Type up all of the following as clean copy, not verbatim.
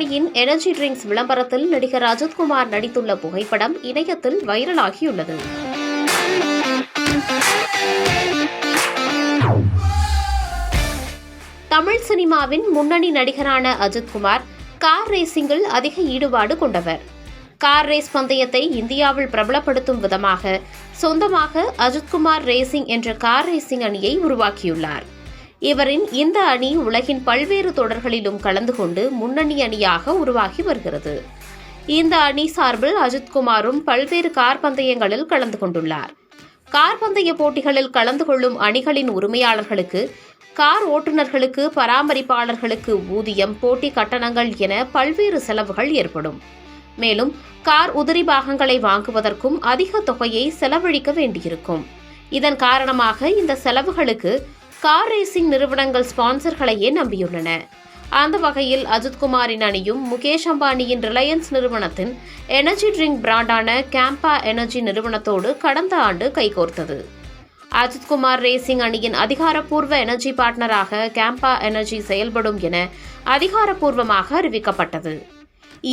கம்பெனியின் energy drinks விளம்பரத்தில் நடிகர் அஜித்குமார் நடித்துள்ள புகைப்படம் இணையத்தில் வைரலாகியுள்ளது. தமிழ் சினிமாவின் முன்னணி நடிகரான அஜித்குமார் கார் ரேசிங்கில் அதிக ஈடுபாடு கொண்டவர். கார் ரேஸ் பந்தயத்தை இந்தியாவில் பிரபலப்படுத்தும் விதமாக சொந்தமாக அஜித்குமார் ரேசிங் என்ற கார் ரேசிங் அணியை உருவாக்கியுள்ளார். இவரின் இந்த அணி உலகின் பல்வேறு தொடர்களிலும் கலந்து கொண்டு முன்னணி அணியாக உருவாகி வருகிறது. இந்த அணி சார்பில் அஜித்குமாரும் பல்வேறு கார் பந்தயங்களில் கலந்து கொண்டுள்ளார். கார் பந்தய போட்டிகளில் கலந்து கொள்ளும் அணிகளின் உரிமையாளர்களுக்கு, கார் ஓட்டுநர்களுக்கு, பராமரிப்பாளர்களுக்கு ஊதியம், போட்டி கட்டணங்கள் என பல்வேறு செலவுகள் ஏற்படும். மேலும் கார் உதிரி பாகங்களை வாங்குவதற்கும் அதிக தொகையை செலவழிக்க வேண்டியிருக்கும். இதன் காரணமாக இந்த செலவுகளுக்கு கார் ரேசிங் நிறுவனங்கள் ஸ்பான்சர்களையே நம்பியுள்ளன. அந்த வகையில் அஜித்குமாரின் அணியும் முகேஷ் அம்பானியின் ரிலையன்ஸ் நிறுவனத்தின் எனர்ஜி ட்ரிங்க் பிராண்டான கேம்பா எனர்ஜி நிறுவனத்தோடு கடந்த ஆண்டு கைகோர்த்தது. அஜித்குமார் ரேசிங் அணியின் அதிகாரப்பூர்வ எனர்ஜி பார்ட்னராக கேம்பா எனர்ஜி செயல்படும் என அதிகாரப்பூர்வமாக அறிவிக்கப்பட்டது.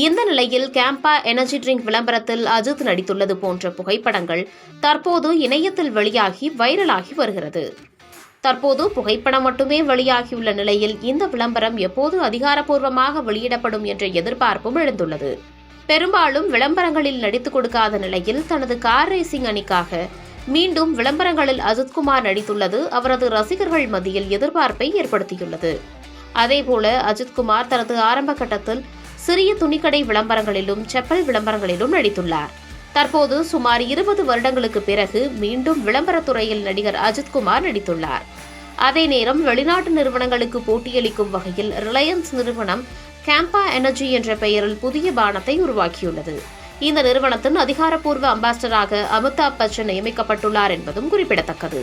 இந்த நிலையில் கேம்பா எனர்ஜி ட்ரிங்க் விளம்பரத்தில் அஜித் நடித்துள்ளது போன்ற புகைப்படங்கள் தற்போது இணையத்தில் வெளியாகி வைரலாகி வருகிறது. தற்போது புகைப்படம் மட்டுமே வெளியாகியுள்ள நிலையில் இந்த விளம்பரம் எப்போது அதிகாரப்பூர்வமாக வெளியிடப்படும் என்ற எதிர்பார்ப்பும் எழுந்துள்ளது. பெரும்பாலும் விளம்பரங்களில் நடித்துக் கொடுக்காத நிலையில் தனது கார் ரேசிங் அணிக்காக மீண்டும் விளம்பரங்களில் அஜித்குமார் நடித்துள்ளது அவரது ரசிகர்கள் மத்தியில் எதிர்பார்ப்பை ஏற்படுத்தியுள்ளது. அதேபோல அஜித்குமார் தனது ஆரம்ப கட்டத்தில் சிறிய துணிக்கடை விளம்பரங்களிலும் செப்பல் விளம்பரங்களிலும் நடித்துள்ளார். தற்போது சுமார் 20 வருடங்களுக்கு பிறகு மீண்டும் விளம்பரத்துறையில் நடிகர் அஜித்குமார் நடித்துள்ளார். அதே நேரம் வெளிநாட்டு நிறுவனங்களுக்கு போட்டியளிக்கும் வகையில் ரிலையன்ஸ் நிறுவனம் கேம்பா எனர்ஜி என்ற பெயரில் புதிய பானத்தை உருவாக்கியுள்ளது. இந்த நிறுவனத்தின் அதிகாரப்பூர்வ அம்பாசிடராக அமிதாப் பச்சன் நியமிக்கப்பட்டுள்ளார் என்பதும் குறிப்பிடத்தக்கது.